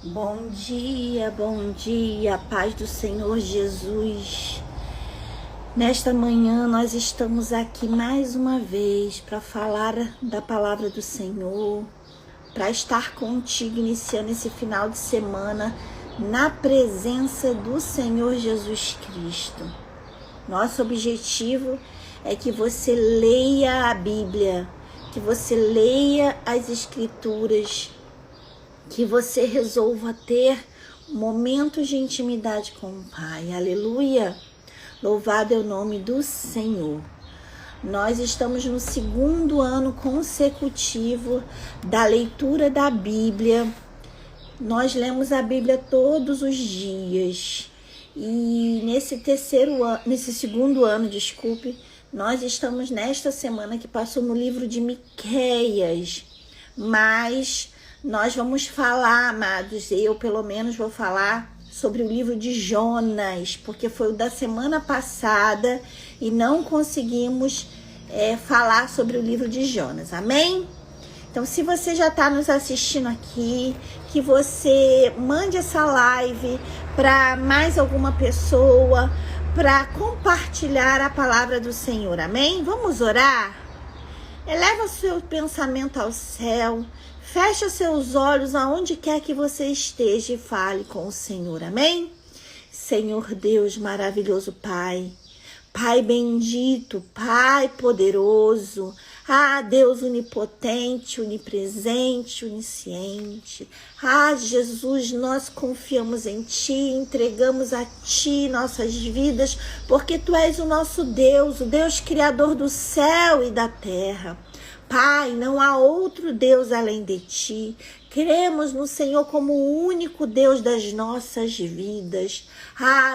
Bom dia, paz do Senhor Jesus. Nesta manhã nós estamos aqui mais uma vez para falar da palavra do Senhor, para estar contigo iniciando esse final de semana na presença do Senhor Jesus Cristo. Nosso objetivo é que você leia a Bíblia, que você leia as Escrituras, que você resolva ter momentos de intimidade com o Pai. Aleluia! Louvado é o nome do Senhor. Nós estamos no segundo ano consecutivo da leitura da Bíblia. Nós lemos a Bíblia todos os dias. E nesse segundo ano, nós estamos nesta semana que passou no livro de Miqueias. Mas nós vamos falar, amados, eu pelo menos vou falar sobre o livro de Jonas, porque foi o da semana passada e não conseguimos falar sobre o livro de Jonas, amém? Então, se você já está nos assistindo aqui, que você mande essa live para mais alguma pessoa, para compartilhar a palavra do Senhor, amém? Vamos orar? Eleva o seu pensamento ao céu. Feche os seus olhos aonde quer que você esteja e fale com o Senhor, amém? Senhor Deus maravilhoso Pai, Pai bendito, Pai poderoso, Deus onipotente, onipresente, onisciente. Jesus, nós confiamos em Ti, entregamos a Ti nossas vidas, porque Tu és o nosso Deus, o Deus criador do céu e da terra. Pai, não há outro Deus além de Ti. Cremos no Senhor como o único Deus das nossas vidas.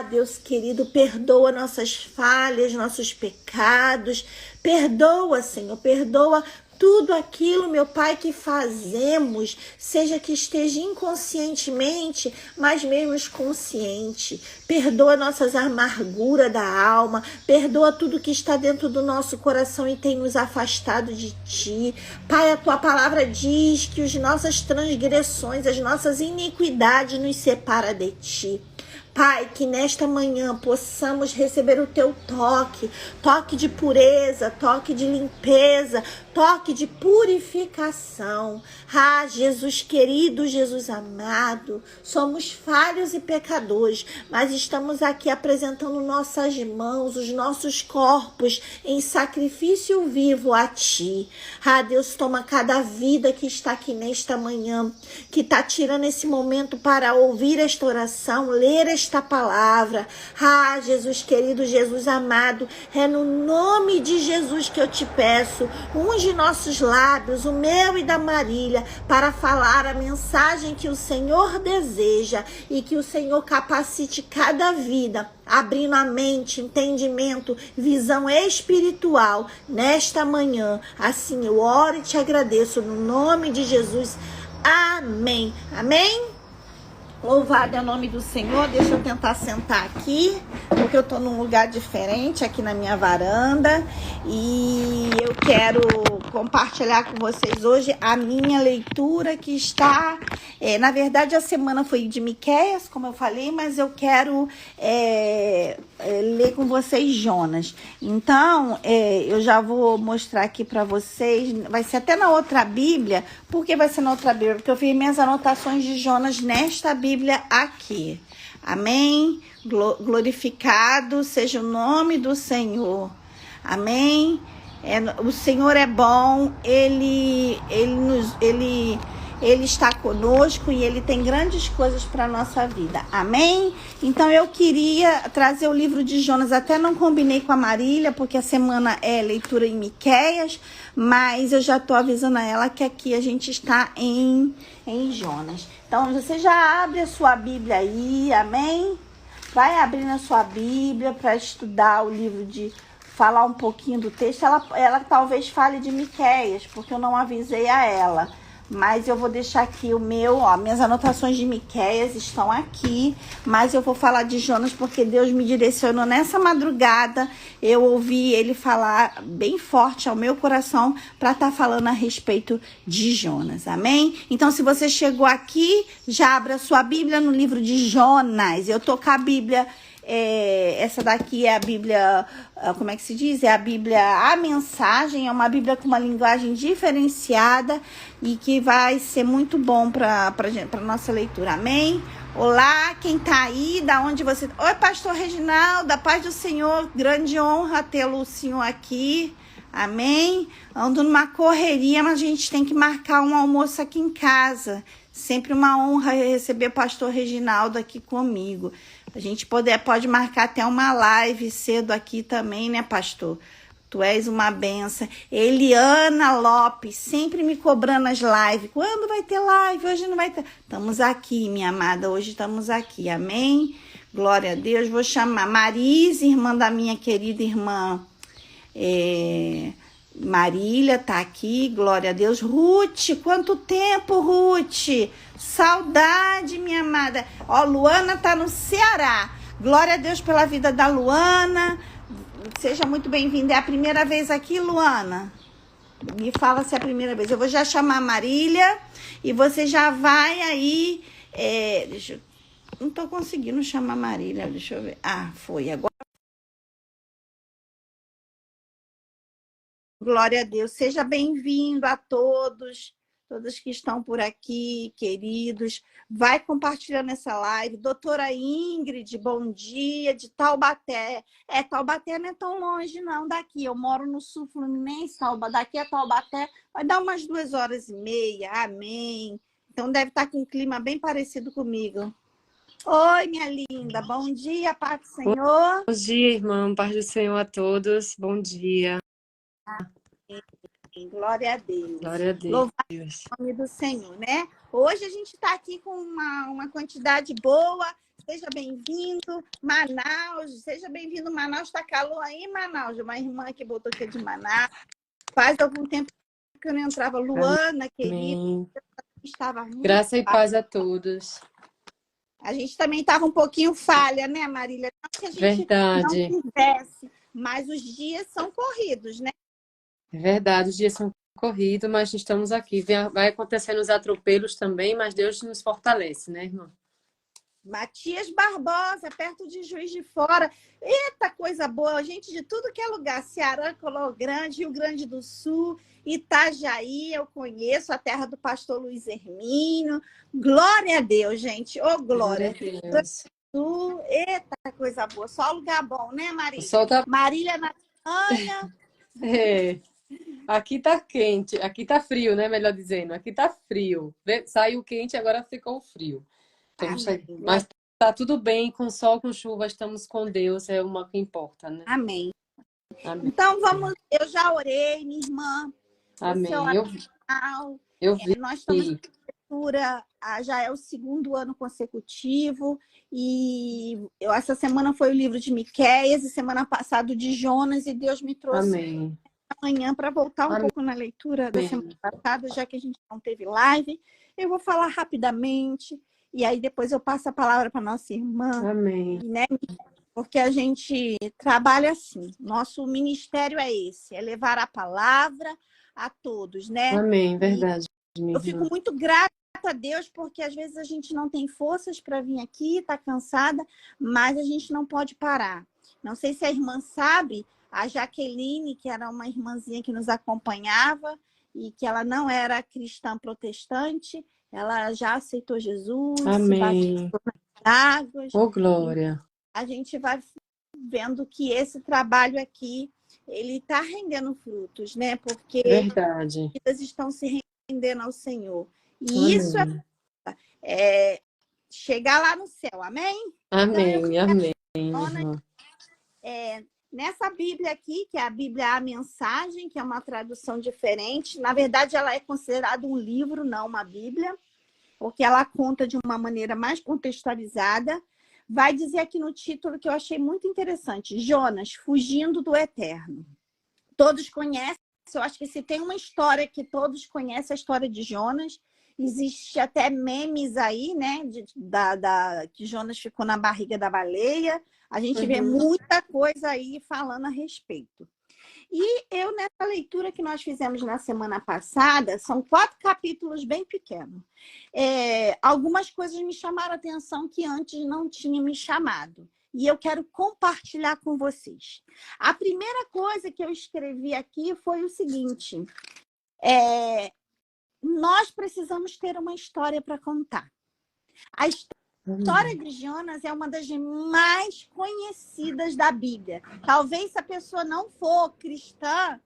Deus querido, perdoa nossas falhas, nossos pecados. Perdoa, Senhor, perdoa tudo aquilo, meu Pai, que fazemos, seja que esteja inconscientemente, mas mesmo consciente. Perdoa nossas amarguras da alma, perdoa tudo que está dentro do nosso coração e tem nos afastado de Ti. Pai, a Tua palavra diz que as nossas transgressões, as nossas iniquidades nos separam de Ti. Pai, que nesta manhã possamos receber o Teu toque de pureza, toque de limpeza, toque de purificação. Jesus querido, Jesus amado, somos falhos e pecadores, mas estamos aqui apresentando nossas mãos, os nossos corpos em sacrifício vivo a Ti. Deus, toma cada vida que está aqui nesta manhã, que está tirando esse momento para ouvir esta oração, ler esta palavra. Jesus querido, Jesus amado, é no nome de Jesus que eu te peço, unge nossos lábios, o meu e da Marília, para falar a mensagem que o Senhor deseja e que o Senhor capacite cada vida, abrindo a mente, entendimento, visão espiritual nesta manhã. Assim eu oro e te agradeço no nome de Jesus. Amém. Amém? Louvado é o nome do Senhor. Deixa eu tentar sentar aqui, porque eu tô num lugar diferente aqui na minha varanda e eu quero compartilhar com vocês hoje a minha leitura que está... na verdade, a semana foi de Miqueias, como eu falei, mas eu quero ler com vocês Jonas. Então, eu já vou mostrar aqui para vocês, vai ser até na outra Bíblia. Por que vai ser na outra Bíblia? Porque eu fiz minhas anotações de Jonas nesta Bíblia aqui. Amém? Glorificado seja o nome do Senhor. Amém? O Senhor é bom, Ele está conosco e Ele tem grandes coisas para a nossa vida. Amém? Então eu queria trazer o livro de Jonas. Até não combinei com a Marília, porque a semana é leitura em Miqueias, mas eu já estou avisando a ela que aqui a gente está em Jonas. Então você já abre a sua Bíblia aí, amém? Vai abrir na sua Bíblia para estudar o livro de... falar um pouquinho do texto. Ela talvez fale de Miqueias, porque eu não avisei a ela. mas eu vou deixar aqui o meu, ó, minhas anotações de Miqueias estão aqui, mas eu vou falar de Jonas porque Deus me direcionou nessa madrugada, eu ouvi ele falar bem forte ao meu coração para estar falando a respeito de Jonas, amém? Então, se você chegou aqui, já abra sua Bíblia no livro de Jonas. Eu tô com a Bíblia, essa daqui é a Bíblia, como é que se diz? É a Bíblia A Mensagem, é uma Bíblia com uma linguagem diferenciada e que vai ser muito bom para nossa leitura, amém? Olá, quem tá aí, da onde você... Oi, pastor Reginaldo, da paz do Senhor, grande honra tê-lo, o senhor aqui, amém? Ando numa correria, mas a gente tem que marcar um almoço aqui em casa, sempre uma honra receber o pastor Reginaldo aqui comigo. A gente pode marcar até uma live cedo aqui também, né, pastor? Tu és uma benção. Eliana Lopes, sempre me cobrando as lives. Quando vai ter live? Hoje não vai ter. Estamos aqui, minha amada. Hoje estamos aqui. Amém? Glória a Deus. Vou chamar Marise, irmã da minha querida irmã Marília, tá aqui. Glória a Deus. Ruth, quanto tempo, Ruth? Saudade, minha amada. Ó, Luana tá no Ceará. Glória a Deus pela vida da Luana. Seja muito bem-vinda. É a primeira vez aqui, Luana? Me fala se é a primeira vez. Eu vou já chamar a Marília e você já vai aí... Não tô conseguindo chamar a Marília. Deixa eu ver. Ah, foi. Agora. Glória a Deus. Seja bem-vindo a todos que estão por aqui, queridos. Vai compartilhando essa live. Doutora Ingrid, bom dia, de Taubaté. Taubaté não é tão longe, não, daqui. Eu moro no sul fluminense, daqui a Taubaté vai dar umas 2h30. Amém. Então deve estar com um clima bem parecido comigo. Oi, minha linda. Bom dia, paz do Senhor. Bom dia, irmã. Paz do Senhor a todos. Bom dia. Glória a Deus. Glória a Deus. Louvado o nome do Senhor, né? Hoje a gente está aqui com uma quantidade boa. Seja bem-vindo, Manaus. Seja bem-vindo, Manaus. Está calor aí, Manaus? Uma irmã que botou aqui de Manaus. Faz algum tempo que eu não entrava. Luana, querida. Estava muito Graça e paz a todos. A gente também estava um pouquinho falha, né, Marília? Não que a gente não quisesse, mas os dias são corridos, né? É verdade, os dias são corridos, mas estamos aqui. Vai acontecendo os atropelos também, mas Deus nos fortalece, né, irmã? Matias Barbosa, perto de Juiz de Fora. Eita, coisa boa. Gente de tudo que é lugar. Ceará, Color Grande, Rio Grande do Sul, Itajaí, eu conheço, a terra do pastor Luiz Hermínio. Glória a Deus, gente. Ô, glória. Glória a Deus. Eita, coisa boa. Só lugar bom, né, Marília? O sol tá... Marília na Ana. Aqui tá quente, aqui tá frio, né? Melhor dizendo, aqui tá frio. Saiu quente, agora ficou frio. Mas tá tudo bem, com sol, com chuva, estamos com Deus, é uma que importa, né? Amém. Amém. Então vamos, eu já orei, minha irmã. Amém. Eu vi. Nós estamos em leitura, já é o 2º ano consecutivo, e essa semana foi o livro de Miqueias, e semana passada o de Jonas, e Deus me trouxe amanhã para voltar um pouco na leitura da semana passada, já que a gente não teve live. Eu vou falar rapidamente, e aí depois eu passo a palavra para nossa irmã. Amém. Né? Porque a gente trabalha assim. Nosso ministério é esse, é levar a palavra a todos, né? Amém, verdade. Eu fico muito grata a Deus, porque às vezes a gente não tem forças para vir aqui, está cansada, mas a gente não pode parar. Não sei se a irmã sabe, a Jaqueline, que era uma irmãzinha que nos acompanhava, e que ela não era cristã protestante, ela já aceitou Jesus, Amém. se batizou nas águas. Oh, glória. A gente vai vendo que esse trabalho aqui, ele está rendendo frutos, né? Porque verdade. As vidas estão se rendendo ao Senhor. E Amém. Isso é chegar lá no céu, amém? Amém, então, amém. Nessa Bíblia aqui, que é a Bíblia A Mensagem, que é uma tradução diferente, na verdade ela é considerada um livro, não uma Bíblia, porque ela conta de uma maneira mais contextualizada. Vai dizer aqui no título que eu achei muito interessante, Jonas, fugindo do eterno. Todos conhecem Eu acho que se tem uma história que todos conhecem, a história de Jonas. Existe até memes aí, né? Que Jonas ficou na barriga da baleia. A gente vê muita coisa aí falando a respeito. E eu, nessa leitura que nós fizemos na semana passada, são 4 capítulos bem pequenos. Algumas coisas me chamaram a atenção que antes não tinha me chamado. E eu quero compartilhar com vocês. A primeira coisa que eu escrevi aqui foi o seguinte. Nós precisamos ter uma história para contar. A história de Jonas é uma das mais conhecidas da Bíblia. Talvez se a pessoa não for cristã,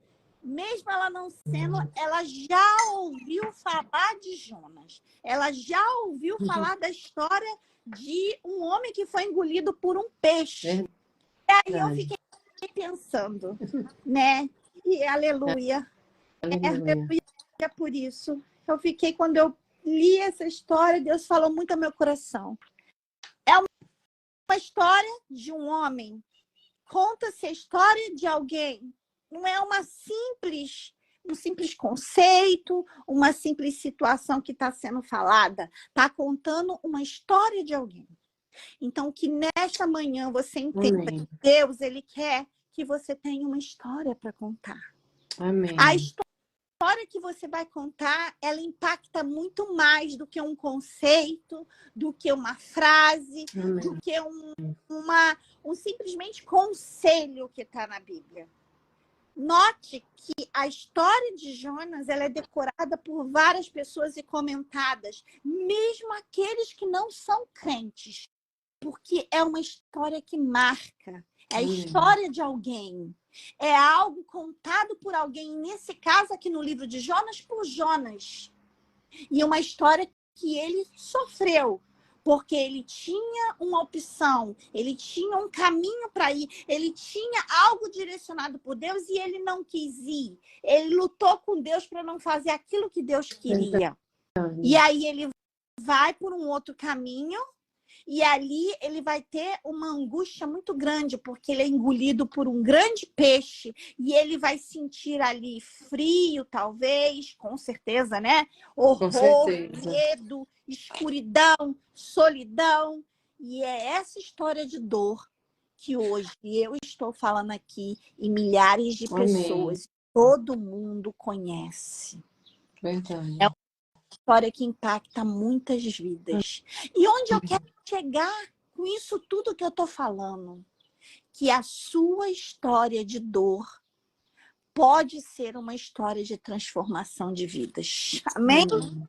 mesmo ela não sendo, ela já ouviu falar de Jonas. Ela já ouviu falar da história de um homem que foi engolido por um peixe. E aí eu fiquei pensando, né? E aleluia. Aleluia por isso. Eu fiquei, quando eu li essa história, Deus falou muito ao meu coração. É uma história de um homem. Conta-se a história de alguém. Não é um simples conceito, uma simples situação que está sendo falada. Está contando uma história de alguém. Então, que nesta manhã você entenda que Deus, Ele quer que você tenha uma história para contar. Amém. A história que você vai contar, ela impacta muito mais do que um conceito, do que uma frase, do que um simplesmente conselho que está na Bíblia. Note que a história de Jonas, ela é decorada por várias pessoas e comentadas, mesmo aqueles que não são crentes, porque é uma história que marca, é a história de alguém. É algo contado por alguém, nesse caso aqui no livro de Jonas, por Jonas. E uma história que ele sofreu, porque ele tinha uma opção, ele tinha um caminho para ir, ele tinha algo direcionado por Deus e ele não quis ir. Ele lutou com Deus para não fazer aquilo que Deus queria. E aí ele vai por um outro caminho, e ali ele vai ter uma angústia muito grande, porque ele é engolido por um grande peixe, e ele vai sentir ali frio, talvez, com certeza, né? Horror, medo, escuridão, solidão. E é essa história de dor que hoje eu estou falando aqui, e milhares de pessoas, todo mundo conhece. Verdade. É uma história que impacta muitas vidas. E onde eu quero chegar com isso tudo que eu estou falando? Que a sua história de dor pode ser uma história de transformação de vidas. Amém?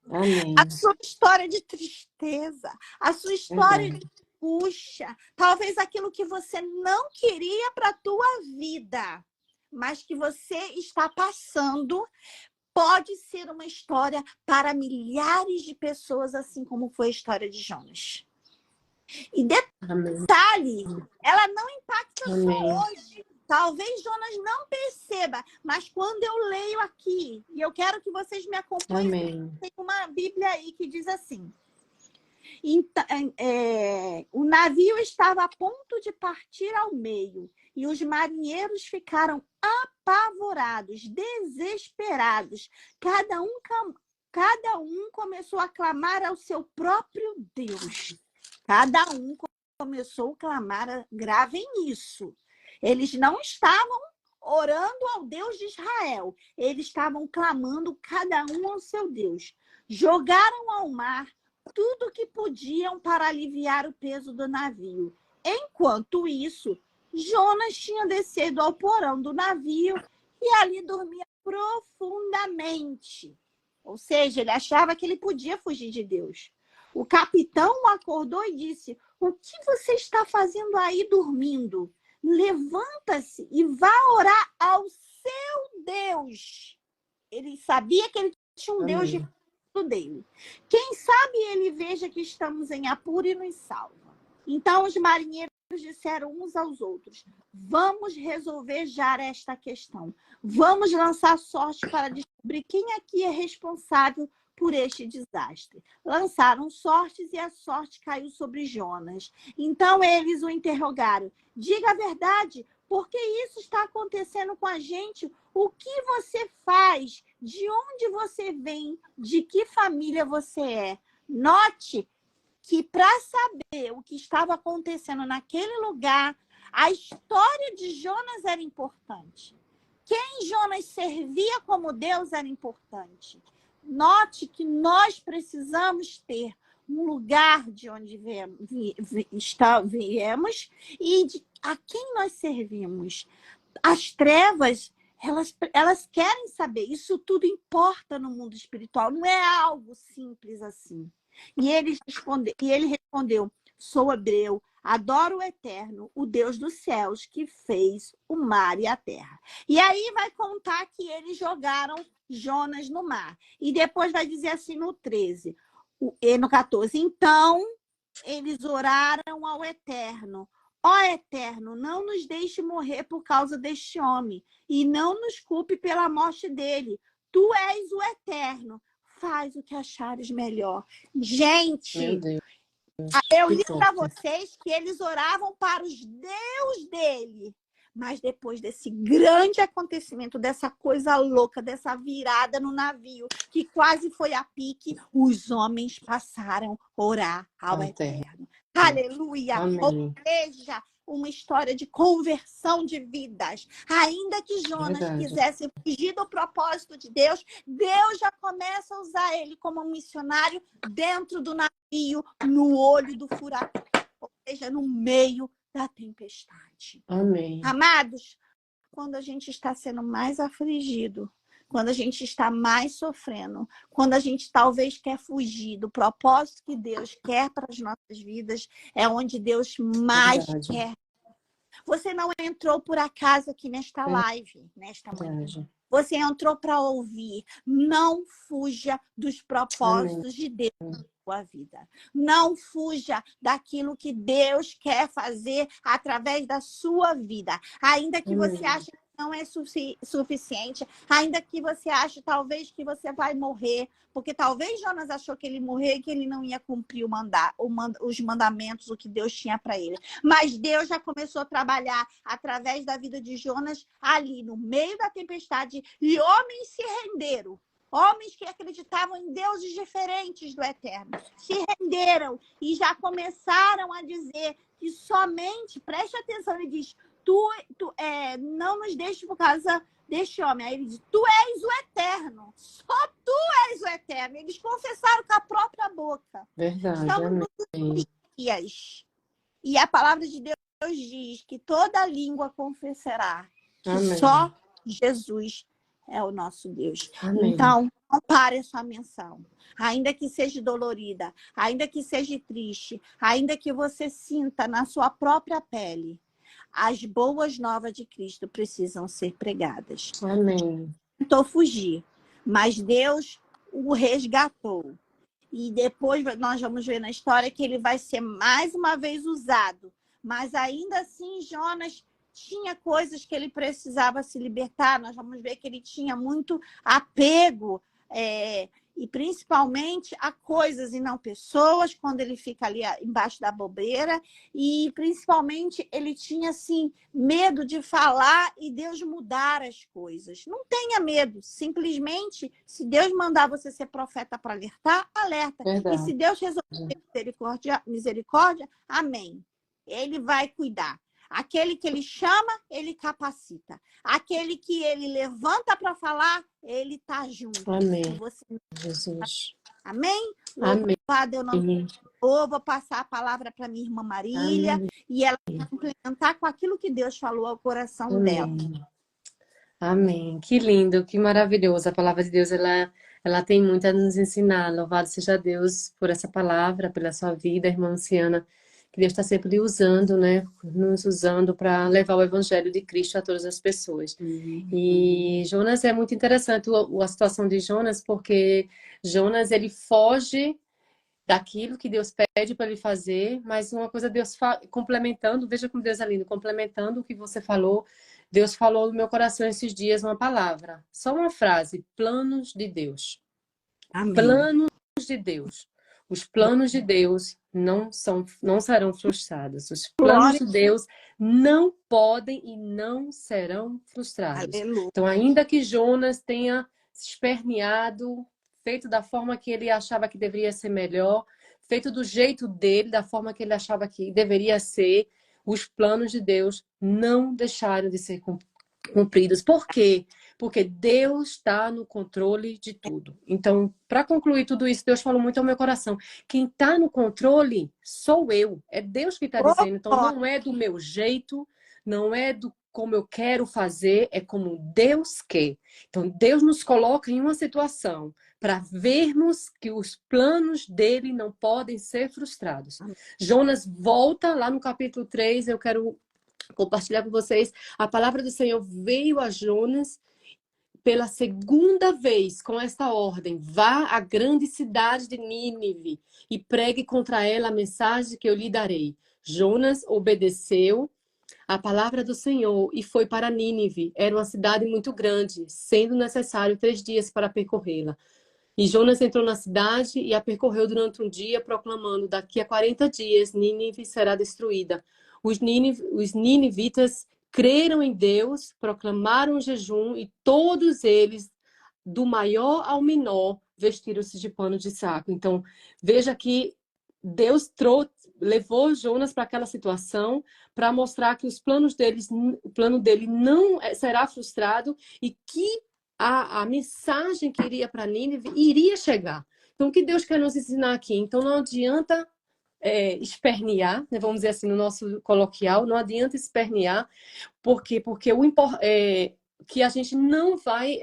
Amém. A sua história de tristeza, a sua história de angústia, talvez aquilo que você não queria para a tua vida, mas que você está passando, pode ser uma história para milhares de pessoas, assim como foi a história de Jonas. E detalhe, ela não impacta só hoje. Talvez Jonas não perceba, mas quando eu leio aqui, e eu quero que vocês me acompanhem, tem uma Bíblia aí que diz assim: então, o navio estava a ponto de partir ao meio, e os marinheiros ficaram apavorados, desesperados. Cada um começou a clamar ao seu próprio Deus. Cada um começou a clamar, gravem isso. Eles não estavam orando ao Deus de Israel. Eles estavam clamando cada um ao seu Deus. Jogaram ao mar tudo o que podiam para aliviar o peso do navio. Enquanto isso, Jonas tinha descido ao porão do navio e ali dormia profundamente. Ou seja, ele achava que ele podia fugir de Deus. O capitão o acordou e disse: o que você está fazendo aí dormindo? Levanta-se e vá orar ao seu Deus. Ele sabia que ele tinha um Deus de dele. Quem sabe ele veja que estamos em apuro e nos salva. Então os marinheiros disseram uns aos outros: vamos resolver já esta questão. Vamos lançar sorte para descobrir quem aqui é responsável por este desastre. Lançaram sortes e a sorte caiu sobre Jonas. Então eles o interrogaram: diga a verdade, porque isso está acontecendo com a gente. O que você faz? De onde você vem? De que família você é? Note que para saber o que estava acontecendo naquele lugar, a história de Jonas era importante. Quem Jonas servia como Deus era importante. Note que nós precisamos ter um lugar de onde viemos e a quem nós servimos. As trevas, elas querem saber. Isso tudo importa no mundo espiritual. Não é algo simples assim. E ele respondeu, sou hebreu, adoro o Eterno, o Deus dos céus, que fez o mar e a terra. E aí vai contar que eles jogaram Jonas no mar. E depois vai dizer assim no 13, e no 14. Então, eles oraram ao Eterno. Ó Eterno, não nos deixe morrer por causa deste homem, e não nos culpe pela morte dele. Tu és o Eterno. Faz o que achares melhor. Gente, eu li para vocês que eles oravam para os Deus dele. Mas depois desse grande acontecimento, dessa coisa louca, dessa virada no navio, que quase foi a pique, os homens passaram a orar ao Eterno. Aleluia! Ou seja, uma história de conversão de vidas. Ainda que Jonas quisesse fugir do propósito de Deus, Deus já começa a usar ele como missionário dentro do navio, no olho do furacão, ou seja, no meio da tempestade. Amém. Amados, quando a gente está sendo mais afligido, quando a gente está mais sofrendo, quando a gente talvez quer fugir do propósito que Deus quer para as nossas vidas, é onde Deus mais quer. Você não entrou por acaso aqui nesta live, nesta manhã. Você entrou para ouvir. Não fuja dos propósitos de Deus na sua vida. Não fuja daquilo que Deus quer fazer através da sua vida. Ainda que você ache que não é suficiente, ainda que você ache talvez que você vai morrer, porque talvez Jonas achou que ele morrer e que ele não ia cumprir os mandamentos, o que Deus tinha para ele. Mas Deus já começou a trabalhar através da vida de Jonas ali no meio da tempestade, e homens se renderam. Homens que acreditavam em deuses diferentes do Eterno se renderam e já começaram a dizer que somente, preste atenção, ele diz, não nos deixes por causa deste homem. Aí ele diz, tu és o Eterno, só tu és o Eterno. Eles confessaram com a própria boca. Verdade. Estamos nos dias. E a palavra de Deus diz que toda língua confessará que só Jesus é o nosso Deus. Amém. Então, não pare a sua menção. Ainda que seja dolorida, ainda que seja triste, ainda que você sinta na sua própria pele, as boas novas de Cristo precisam ser pregadas. Amém. Tentou fugir, mas Deus o resgatou. E depois nós vamos ver na história que ele vai ser mais uma vez usado. Mas ainda assim, Jonas tinha coisas que ele precisava se libertar. Nós vamos ver que ele tinha muito apego, e principalmente a coisas e não pessoas, quando ele fica ali embaixo da bobeira. E principalmente ele tinha assim medo de falar e Deus mudar as coisas. Não tenha medo, simplesmente se Deus mandar você ser profeta para alertar, alerta. Verdade. E se Deus resolver misericórdia, amém. Ele vai cuidar. Aquele que ele chama, ele capacita. Aquele que ele levanta para falar, ele está junto. Amém. Você... Jesus. Amém? Amém. Louvado eu não vou passar a palavra para minha irmã Marília. Amém. E ela vai complementar com aquilo que Deus falou ao coração dela. Amém. Que lindo, que maravilhoso. A palavra de Deus, ela tem muito a nos ensinar. Louvado seja Deus por essa palavra, pela sua vida, irmã Luciana. Que Deus está sempre usando, né? Nos usando para levar o evangelho de Cristo a todas as pessoas. E Jonas é muito interessante a situação de Jonas, porque Jonas, ele foge daquilo que Deus pede para ele fazer, mas uma coisa Deus complementando, veja como Deus é lindo, complementando o que você falou. Deus falou no meu coração esses dias uma palavra, só uma frase: planos de Deus. Amém. Planos de Deus. Os planos de Deus não serão frustrados. Os planos de Deus não podem e não serão frustrados. Aleluia. Então, ainda que Jonas tenha se esperneado, feito da forma que ele achava que deveria ser melhor, feito do jeito dele, da forma que ele achava que deveria ser, os planos de Deus não deixaram de ser cumpridos. Por quê? Porque Deus está no controle de tudo. Então, para concluir tudo isso, Deus falou muito ao meu coração. Quem está no controle sou eu. É Deus que está dizendo. Então, não é do meu jeito, não é do como eu quero fazer, é como Deus quer. Então, Deus nos coloca em uma situação para vermos que os planos dele não podem ser frustrados. Jonas volta lá no capítulo 3, eu quero compartilhar com vocês. A palavra do Senhor veio a Jonas pela segunda vez com esta ordem: vá à grande cidade de Nínive e pregue contra ela a mensagem que eu lhe darei. Jonas obedeceu a palavra do Senhor e foi para Nínive. Era uma cidade muito grande, sendo necessário 3 dias para percorrê-la. E Jonas entrou na cidade e a percorreu durante um dia, proclamando: daqui a 40 dias Nínive será destruída. Os ninivitas creram em Deus, proclamaram jejum e todos eles, do maior ao menor, vestiram-se de pano de saco. Então, veja que Deus levou Jonas para aquela situação para mostrar que os planos o plano dele não será frustrado e que a mensagem que iria para Nínive iria chegar. Então, o que Deus quer nos ensinar aqui? Então, não adianta espernear, né, vamos dizer assim, no nosso coloquial, não adianta espernear, porque que a gente não vai,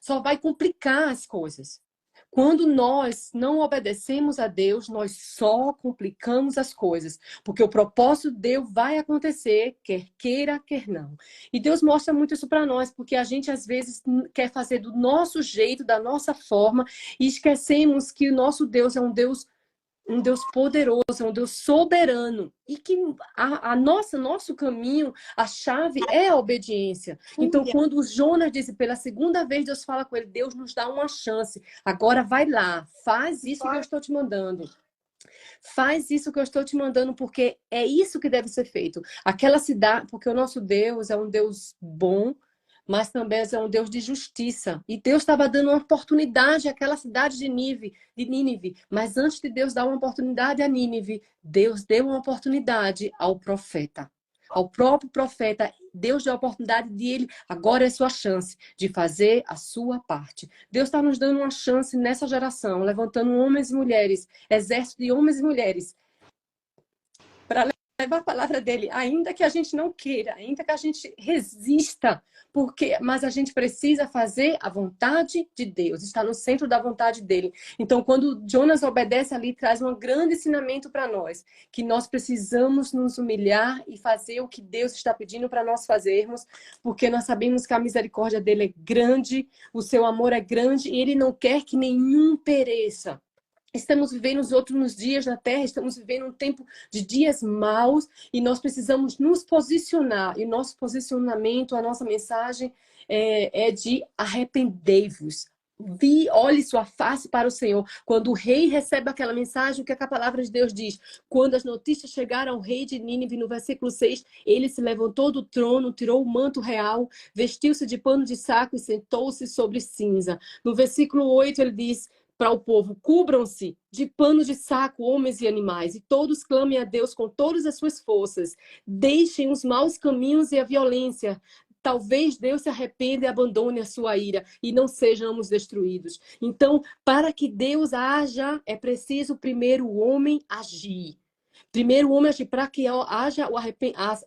só vai complicar as coisas. Quando nós não obedecemos a Deus, nós só complicamos as coisas, porque o propósito de Deus vai acontecer, quer queira, quer não. E Deus mostra muito isso para nós, porque a gente às vezes quer fazer do nosso jeito, da nossa forma, e esquecemos que o nosso Deus é um Deus poderoso, é um Deus soberano. E que nosso caminho, a chave é a obediência. Então, quando o Jonas disse pela segunda vez, Deus fala com ele: Deus nos dá uma chance. Agora vai lá, faz isso que eu estou te mandando. Faz isso que eu estou te mandando, porque é isso que deve ser feito. Aquela cidade, porque o nosso Deus é um Deus bom, mas também é um Deus de justiça. E Deus estava dando uma oportunidade àquela cidade de Nínive. Mas antes de Deus dar uma oportunidade a Nínive, Deus deu uma oportunidade ao profeta. Ao próprio profeta, Deus deu a oportunidade dele. Agora é sua chance de fazer a sua parte. Deus está nos dando uma chance nessa geração, levantando homens e mulheres, exército de homens e mulheres, para levar a palavra dele, ainda que a gente não queira, ainda que a gente resista, mas a gente precisa fazer a vontade de Deus, está no centro da vontade dele. Então, quando Jonas obedece ali, traz um grande ensinamento para nós, que nós precisamos nos humilhar e fazer o que Deus está pedindo para nós fazermos, porque nós sabemos que a misericórdia dele é grande, o seu amor é grande e ele não quer que nenhum pereça. Estamos vivendo os últimos dias na Terra, estamos vivendo um tempo de dias maus e nós precisamos nos posicionar. E o nosso posicionamento, a nossa mensagem é de arrependei-vos. Olhe sua face para o Senhor. Quando o rei recebe aquela mensagem, o que a palavra de Deus diz? Quando as notícias chegaram ao rei de Nínive, no versículo 6, ele se levantou do trono, tirou o manto real, vestiu-se de pano de saco e sentou-se sobre cinza. No versículo 8, ele diz para o povo: cubram-se de pano de saco, homens e animais, e todos clamem a Deus com todas as suas forças. Deixem os maus caminhos e a violência. Talvez Deus se arrependa e abandone a sua ira e não sejamos destruídos. Então, para que Deus haja, é preciso primeiro o homem agir. Primeiro o homem agir, para que haja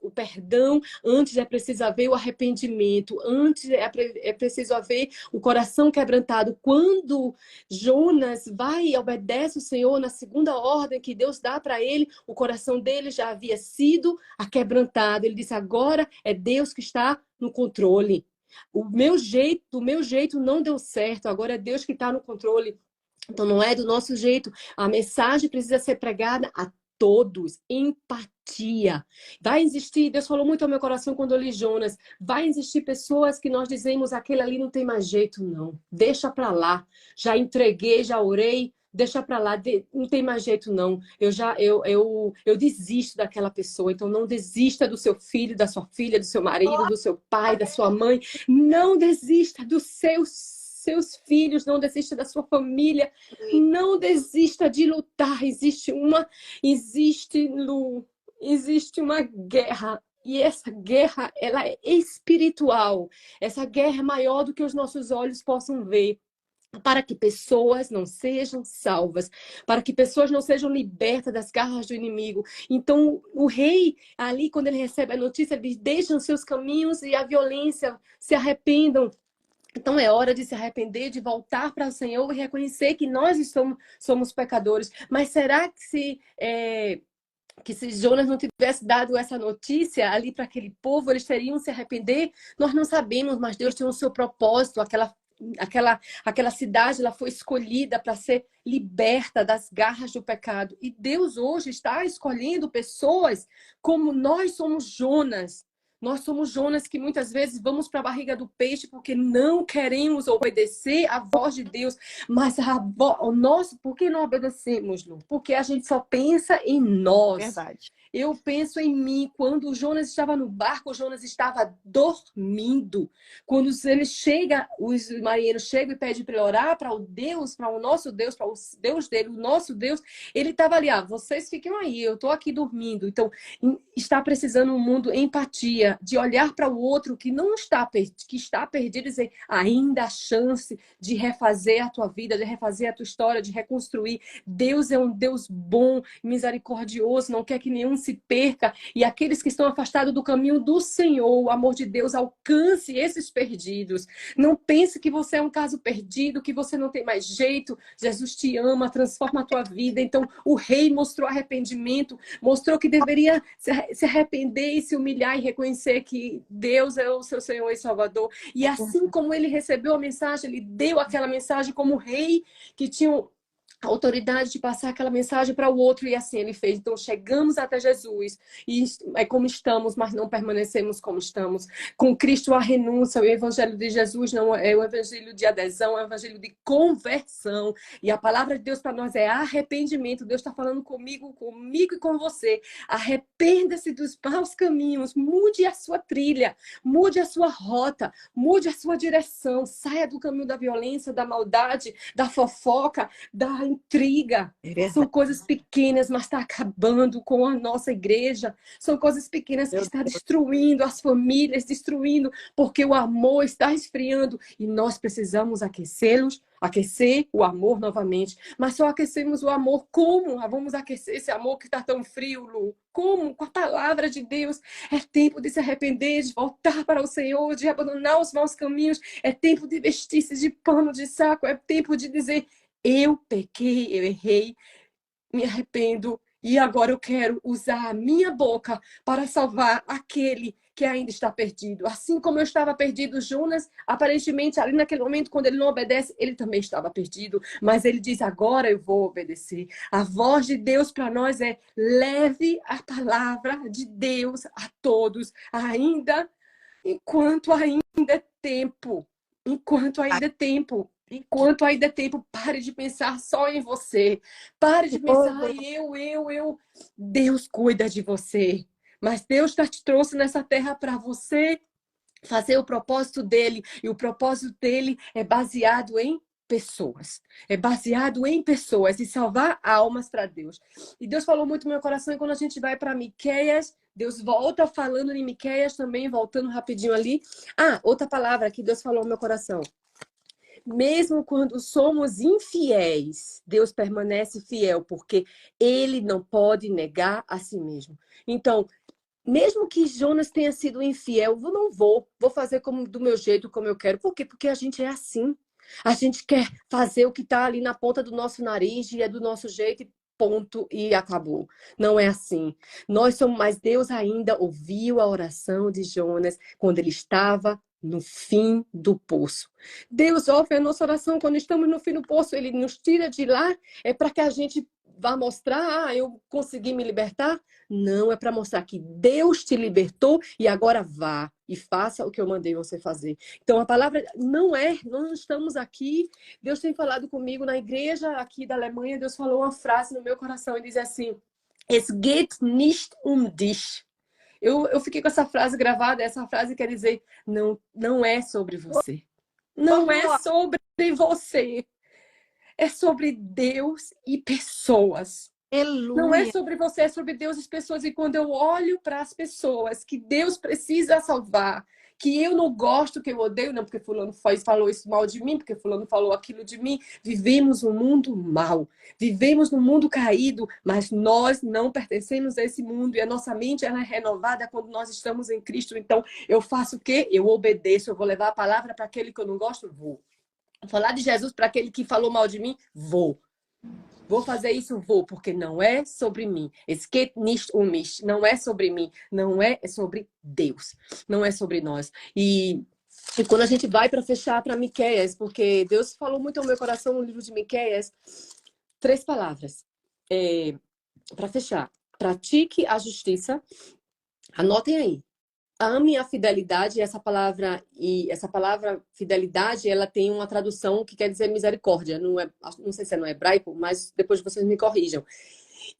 o perdão, antes é preciso haver o arrependimento, antes é preciso haver o coração quebrantado. Quando Jonas vai e obedece o Senhor na segunda ordem que Deus dá para ele, o coração dele já havia sido aquebrantado. Ele disse: agora é Deus que está no controle. Do meu jeito não deu certo, agora é Deus que está no controle. Então não é do nosso jeito. A mensagem precisa ser pregada a todos, empatia. Vai existir, Deus falou muito ao meu coração quando eu li Jonas, vai existir pessoas que nós dizemos: aquele ali não tem mais jeito não, deixa pra lá, já entreguei, já orei, deixa pra lá, não tem mais jeito não. Eu desisto daquela pessoa. Então não desista do seu filho, da sua filha, do seu marido, do seu pai, da sua mãe. Não desista dos seus filhos, não desista da sua família, não desista de lutar. Existe uma guerra. E essa guerra, ela é espiritual. Essa guerra é maior do que os nossos olhos possam ver. Para que pessoas não sejam salvas, para que pessoas não sejam libertas das garras do inimigo. Então, o rei, ali, quando ele recebe a notícia, ele diz: deixam seus caminhos e a violência, se arrependam. Então é hora de se arrepender, de voltar para o Senhor e reconhecer que nós somos pecadores. Mas será que se Jonas não tivesse dado essa notícia ali para aquele povo, eles teriam se arrepender? Nós não sabemos, mas Deus tem o seu propósito. Aquela cidade, ela foi escolhida para ser liberta das garras do pecado. E Deus hoje está escolhendo pessoas como nós somos Jonas. Nós somos Jonas que muitas vezes vamos para a barriga do peixe porque não queremos obedecer à voz de Deus. Mas nós, por que não obedecemos, Lu? Porque a gente só pensa em nós. Verdade. Eu penso em mim. Quando o Jonas estava no barco, o Jonas estava dormindo. Quando ele chega, os marinheiros chegam e pedem para ele orar para o Deus, para o nosso Deus, para o Deus dele, o nosso Deus, ele estava ali: vocês fiquem aí, eu estou aqui dormindo. Então, está precisando um mundo empatia, de olhar para o outro que não está perdido, que está perdido, e dizer: ainda há chance de refazer a tua vida, de refazer a tua história, de reconstruir. Deus é um Deus bom, misericordioso, não quer que nenhum se perca. E aqueles que estão afastados do caminho do Senhor, o amor de Deus alcance esses perdidos. Não pense que você é um caso perdido, que você não tem mais jeito. Jesus te ama, transforma a tua vida. Então, o rei mostrou arrependimento, mostrou que deveria se arrepender e se humilhar e reconhecer que Deus é o seu Senhor e Salvador. E assim como ele recebeu a mensagem, ele deu aquela mensagem como rei que tinha a autoridade de passar aquela mensagem para o outro, e assim ele fez. Então chegamos até Jesus e é como estamos, mas não permanecemos como estamos. Com Cristo a renúncia. O evangelho de Jesus não é o evangelho de adesão, é o evangelho de conversão. E a palavra de Deus para nós é arrependimento. Deus está falando comigo e com você. Arrependa-se dos maus caminhos, mude a sua trilha, mude a sua rota, mude a sua direção, saia do caminho da violência, da maldade, da fofoca, da intriga. São coisas pequenas, mas está acabando com a nossa igreja. São coisas pequenas que estão destruindo as famílias, destruindo, porque o amor está esfriando e nós precisamos aquecer o amor novamente. Mas só aquecemos o amor como? Vamos aquecer esse amor que está tão frio, Lu? Como? Com a palavra de Deus. É tempo de se arrepender, de voltar para o Senhor, de abandonar os maus caminhos. É tempo de vestir-se de pano de saco. É tempo de dizer: eu pequei, eu errei, me arrependo e agora eu quero usar a minha boca para salvar aquele que ainda está perdido. Assim como eu estava perdido, Jonas, aparentemente, ali naquele momento, quando ele não obedece, ele também estava perdido. Mas ele diz: agora eu vou obedecer. A voz de Deus para nós é: leve a palavra de Deus a todos, enquanto ainda é tempo. Enquanto ainda é tempo. Enquanto ainda é tempo, pare de pensar só em você. Pare de pensar: eu. Deus cuida de você. Mas Deus te trouxe nessa terra para você fazer o propósito dele. E o propósito dele é baseado em pessoas. É baseado em pessoas e salvar almas para Deus. E Deus falou muito no meu coração. E quando a gente vai para Miqueias, Deus volta falando em Miqueias também, voltando rapidinho ali. Outra palavra que Deus falou no meu coração. Mesmo quando somos infiéis, Deus permanece fiel, porque ele não pode negar a si mesmo. Então, mesmo que Jonas tenha sido infiel, eu não vou fazer do meu jeito, como eu quero. Por quê? Porque a gente é assim. A gente quer fazer o que está ali na ponta do nosso nariz e é do nosso jeito, ponto, e acabou. Não é assim. Mas Deus ainda ouviu a oração de Jonas quando ele estava no fim do poço. Deus ouve a nossa oração quando estamos no fim do poço. Ele nos tira de lá, é para que a gente vai mostrar, eu consegui me libertar. Não, é para mostrar que Deus te libertou e agora vá e faça o que eu mandei você fazer. Então a palavra nós não estamos aqui. Deus tem falado comigo na igreja aqui da Alemanha. Deus falou uma frase no meu coração e diz assim: Es geht nicht um dich. Eu fiquei com essa frase gravada. Essa frase quer dizer: não é sobre você. Não é sobre você. É sobre Deus e pessoas. Não é Aleluia. sobre você, é sobre Deus e as pessoas. E quando eu olho para as pessoas que Deus precisa salvar, que eu não gosto, que eu odeio, não porque fulano falou isso mal de mim, porque fulano falou aquilo de mim. Vivemos um mundo mau. Vivemos num mundo caído, mas nós não pertencemos a esse mundo. E a nossa mente ela é renovada quando nós estamos em Cristo. Então, eu faço o quê? Eu obedeço. Eu vou levar a palavra para aquele que eu não gosto? Vou. Falar de Jesus para aquele que falou mal de mim? Vou. Vou fazer isso? Vou, porque não é sobre mim. Es geht nicht um mich. Não é sobre mim. Não é, é sobre Deus. Não é sobre nós. E quando a gente vai para fechar para Miqueias, porque Deus falou muito ao meu coração no livro de Miqueias, 3 palavras. Para fechar. Pratique a justiça. Anotem aí. Ame a fidelidade, essa palavra fidelidade, ela tem uma tradução que quer dizer misericórdia, não sei se é no hebraico, mas depois vocês me corrijam.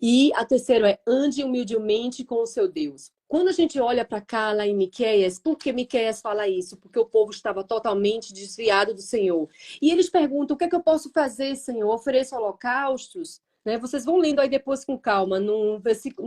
E a terceira é ande humildemente com o seu Deus. Quando a gente olha para cá lá em Miqueias, por que Miqueias fala isso? Porque o povo estava totalmente desviado do Senhor. E eles perguntam: o que é que eu posso fazer, Senhor? Ofereço holocaustos? Né? Vocês vão lendo aí depois com calma, no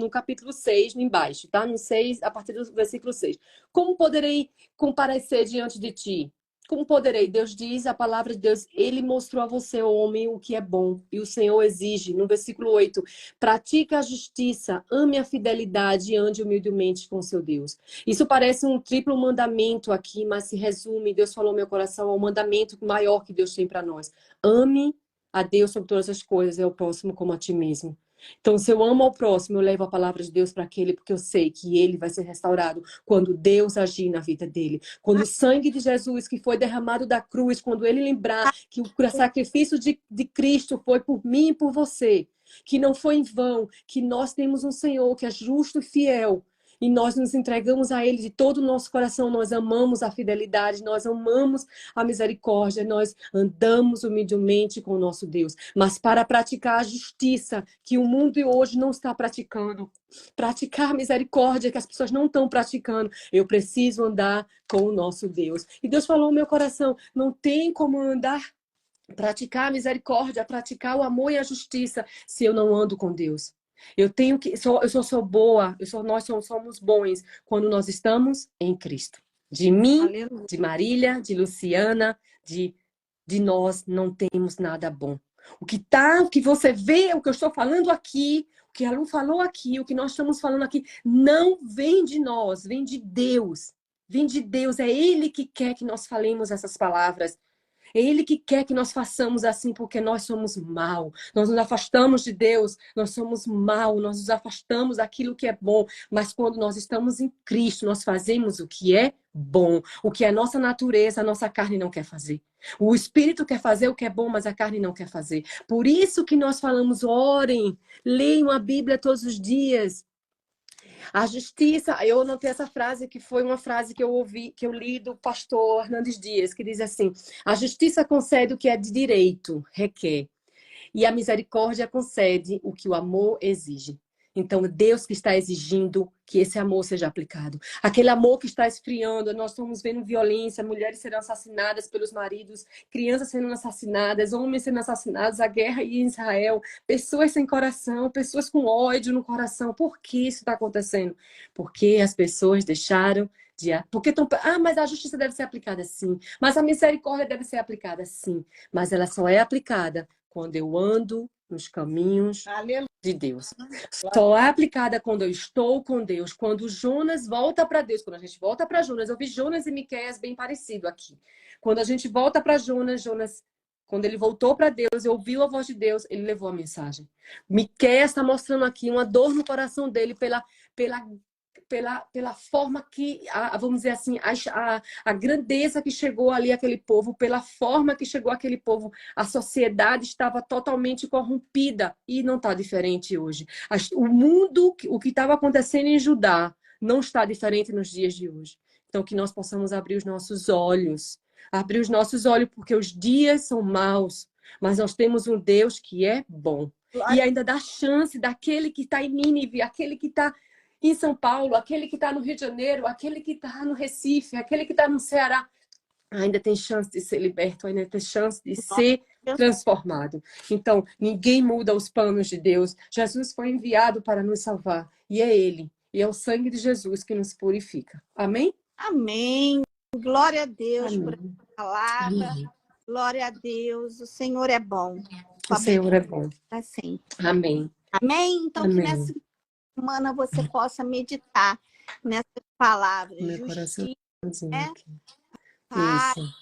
capítulo 6, embaixo, tá? No 6, a partir do versículo 6. Como poderei comparecer diante de ti? Como poderei? Deus diz, a palavra de Deus, ele mostrou a você, homem, o que é bom. E o Senhor exige, no versículo 8, pratica a justiça, ame a fidelidade e ande humildemente com seu Deus. Isso parece um triplo mandamento aqui, mas se resume, Deus falou no meu coração, ao mandamento maior que Deus tem para nós. Ame a Deus sobre todas as coisas, é o próximo como a ti mesmo. Então, se eu amo ao próximo, eu levo a palavra de Deus para aquele, porque eu sei que ele vai ser restaurado quando Deus agir na vida dele. Quando o sangue de Jesus, que foi derramado da cruz, quando ele lembrar que o sacrifício de Cristo foi por mim e por você, que não foi em vão, que nós temos um Senhor que é justo e fiel, e nós nos entregamos a Ele de todo o nosso coração. Nós amamos a fidelidade, nós amamos a misericórdia, nós andamos humildemente com o nosso Deus. Mas para praticar a justiça, que o mundo hoje não está praticando, praticar a misericórdia, que as pessoas não estão praticando, eu preciso andar com o nosso Deus. E Deus falou no meu coração, não tem como andar, praticar a misericórdia, praticar o amor e a justiça, se eu não ando com Deus. Eu sou boa, nós somos bons quando nós estamos em Cristo. De mim, Aleluia. de Marília, de Luciana, de nós não temos nada bom. O que você vê, o que eu estou falando aqui, o que a Lu falou aqui, o que nós estamos falando aqui, não vem de nós, vem de Deus. Vem de Deus, é Ele que quer que nós falemos essas palavras. É Ele que quer que nós façamos assim, porque nós somos mal. Nós nos afastamos de Deus, nós somos mal, nós nos afastamos daquilo que é bom. Mas quando nós estamos em Cristo, nós fazemos o que é bom, o que a nossa natureza, a nossa carne não quer fazer. O Espírito quer fazer o que é bom, mas a carne não quer fazer. Por isso que nós falamos, orem, leiam a Bíblia todos os dias. A justiça, eu anotei essa frase que foi uma frase que eu ouvi, que eu li do pastor Hernandes Dias, que diz assim: a justiça concede o que é de direito, requer, e a misericórdia concede o que o amor exige. Então, Deus que está exigindo que esse amor seja aplicado. Aquele amor que está esfriando, nós estamos vendo violência, mulheres serão assassinadas pelos maridos, crianças sendo assassinadas, homens sendo assassinados, a guerra em Israel, pessoas sem coração, pessoas com ódio no coração. Por que isso está acontecendo? Porque as pessoas deixaram de... mas a justiça deve ser aplicada sim, mas a misericórdia deve ser aplicada sim, mas ela só é aplicada quando eu ando nos caminhos de Deus. Só é aplicada quando eu estou com Deus, quando Jonas volta para Deus. Quando a gente volta para Jonas, eu vi Jonas e Miqueias bem parecido aqui. Quando a gente volta para Jonas, quando ele voltou para Deus e ouviu a voz de Deus, ele levou a mensagem. Miqueias está mostrando aqui uma dor no coração dele pela pela forma que, vamos dizer assim, a grandeza que chegou ali aquele povo, pela forma que chegou aquele povo, a sociedade estava totalmente corrompida e não está diferente hoje. O mundo, o que estava acontecendo em Judá, não está diferente nos dias de hoje. Então, que nós possamos abrir os nossos olhos, porque os dias são maus, mas nós temos um Deus que é bom. E ainda dá chance daquele que está em Nínive, aquele que está em São Paulo, aquele que está no Rio de Janeiro, aquele que está no Recife, aquele que está no Ceará, ainda tem chance de ser liberto, ainda tem chance de ser transformado. Então, ninguém muda os planos de Deus. Jesus foi enviado para nos salvar, e é Ele, e é o sangue de Jesus que nos purifica. Amém? Amém. Glória a Deus por Amém. essa palavra. Amém. Glória a Deus. O Senhor é bom. O Senhor é bom. Assim. Amém. Amém? Então, Amém. que nessa semana você possa meditar nessas palavras. Meu coração Justiça, aqui. paz, Isso.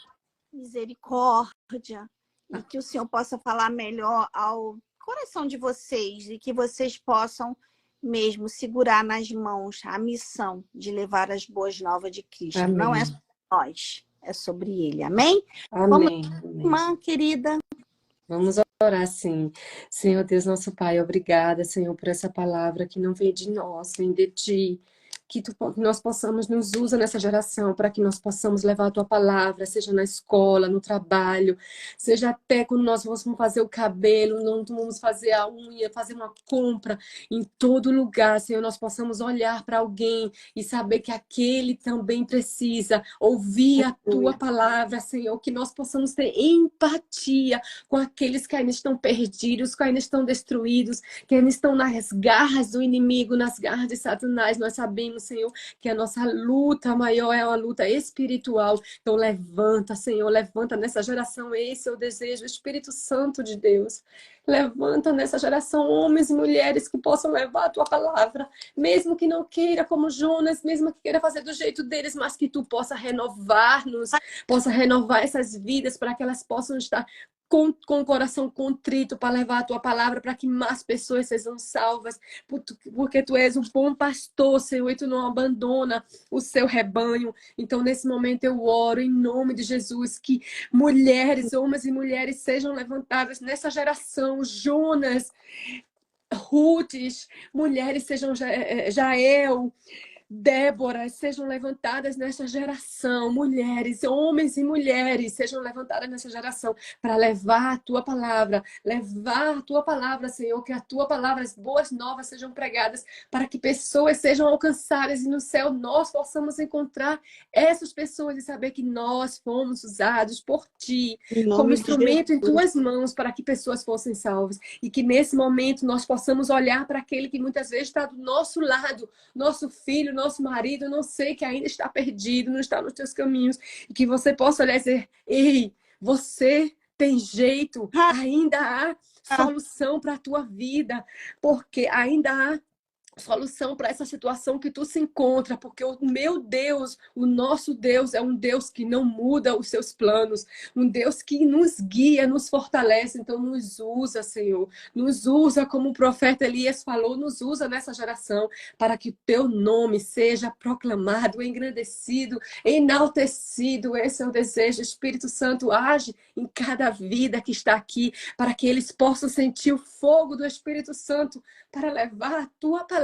misericórdia. E que o Senhor possa falar melhor ao coração de vocês e que vocês possam mesmo segurar nas mãos a missão de levar as boas novas de Cristo. Amém. Não é sobre nós, é sobre Ele. Amém? Amém. Vamos, irmã querida. Vamos orar, sim. Senhor Deus, nosso Pai, obrigada, Senhor, por essa palavra que não vem de nós, vem de Ti. Que nós possamos nos usar nessa geração para que nós possamos levar a Tua palavra, seja na escola, no trabalho, seja até quando nós vamos fazer o cabelo, não vamos fazer a unha, fazer uma compra, em todo lugar, Senhor, nós possamos olhar para alguém e saber que aquele também precisa ouvir a Tua palavra, Senhor, que nós possamos ter empatia com aqueles que ainda estão perdidos, que ainda estão destruídos, que ainda estão nas garras do inimigo, nas garras de Satanás. Nós sabemos, Senhor, que a nossa luta maior é uma luta espiritual. Então levanta, Senhor, levanta nessa geração. Esse é o desejo, o Espírito Santo de Deus. Levanta nessa geração homens e mulheres que possam levar a Tua palavra, mesmo que não queira como Jonas, mesmo que queira fazer do jeito deles, mas que Tu possa renovar-nos, possa renovar essas vidas para que elas possam estar com o coração contrito para levar a Tua palavra para que mais pessoas sejam salvas, porque Tu és um bom pastor, Senhor, e Tu não abandona o seu rebanho. Então, nesse momento eu oro em nome de Jesus, que mulheres, homens e mulheres sejam levantadas nessa geração, Jonas, Rutes, mulheres sejam Jael, Débora, sejam levantadas nessa geração, mulheres, homens e mulheres, sejam levantadas nessa geração para levar a Tua palavra, Senhor, que a Tua palavra, as boas novas sejam pregadas para que pessoas sejam alcançadas e no céu nós possamos encontrar essas pessoas e saber que nós fomos usados por Ti como instrumento em Tuas mãos para que pessoas fossem salvas e que nesse momento nós possamos olhar para aquele que muitas vezes está do nosso lado, nosso filho, nosso marido, não sei, que ainda está perdido, não está nos Teus caminhos, e que você possa olhar e dizer: ei, você tem jeito, ainda há solução para a tua vida, porque ainda há solução para essa situação que tu se encontra, porque o meu Deus, o nosso Deus é um Deus que não muda os seus planos, um Deus que nos guia, nos fortalece. Então nos usa, Senhor, nos usa como o profeta Elias falou, nos usa nessa geração para que o Teu nome seja proclamado, engrandecido, enaltecido. Esse é o desejo. Espírito Santo, age em cada vida que está aqui, para que eles possam sentir o fogo do Espírito Santo para levar a Tua palavra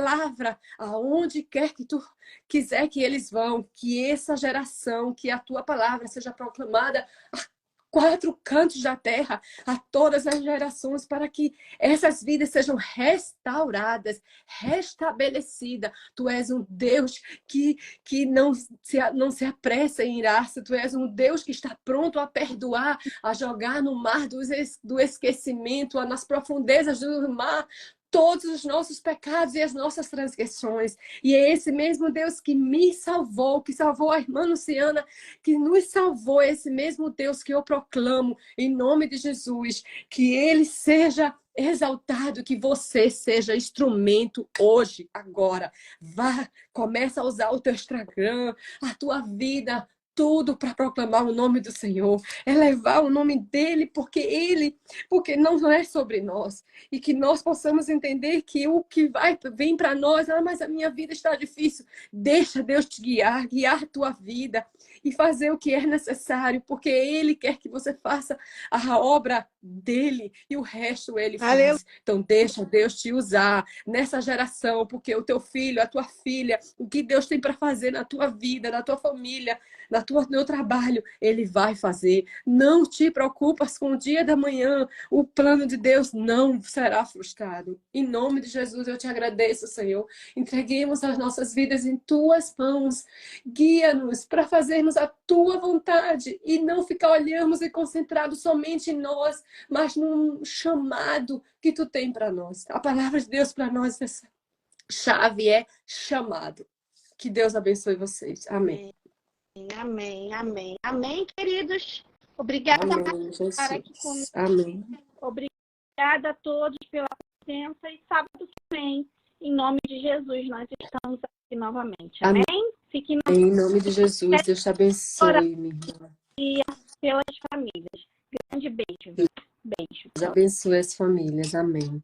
aonde quer que Tu quiser que eles vão, que essa geração, que a Tua palavra seja proclamada a 4 cantos da terra, a todas as gerações, para que essas vidas sejam restauradas, restabelecidas. Tu és um Deus que não se apressa em irar-se. Tu és um Deus que está pronto a perdoar, a jogar no mar do esquecimento, nas profundezas do mar, todos os nossos pecados e as nossas transgressões. E é esse mesmo Deus que me salvou, que salvou a irmã Luciana, que nos salvou, é esse mesmo Deus que eu proclamo em nome de Jesus, que Ele seja exaltado, que você seja instrumento hoje, agora. Vá, começa a usar o teu Instagram, a tua vida, tudo para proclamar o nome do Senhor, é levar o nome dele, porque não é sobre nós. E que nós possamos entender que o que vem para nós, mas a minha vida está difícil. Deixa Deus te guiar a tua vida e fazer o que é necessário, porque Ele quer que você faça a obra dele e o resto Ele faz. Então deixa Deus te usar nessa geração, porque o teu filho, a tua filha, o que Deus tem para fazer na tua vida, na tua família, no teu trabalho, Ele vai fazer. Não te preocupas com o dia da manhã, o plano de Deus não será frustrado. Em nome de Jesus, eu te agradeço, Senhor. Entreguemos as nossas vidas em tuas mãos. Guia-nos para fazermos a tua vontade e não ficar olhando e concentrados somente em nós, mas num chamado que tu tem para nós. A palavra de Deus para nós, essa chave é chamado. Que Deus abençoe vocês. Amém. Amém, amém, amém, queridos. Obrigada Amém, por estar aqui comigo. Amém. Obrigada a todos pela presença e sábado também. Em nome de Jesus, nós estamos aqui novamente. Amém? Fique em nome de Jesus, Deus te abençoe, minha irmã. E pelas famílias. Grande beijo. Beijo. Deus abençoe as famílias. Amém.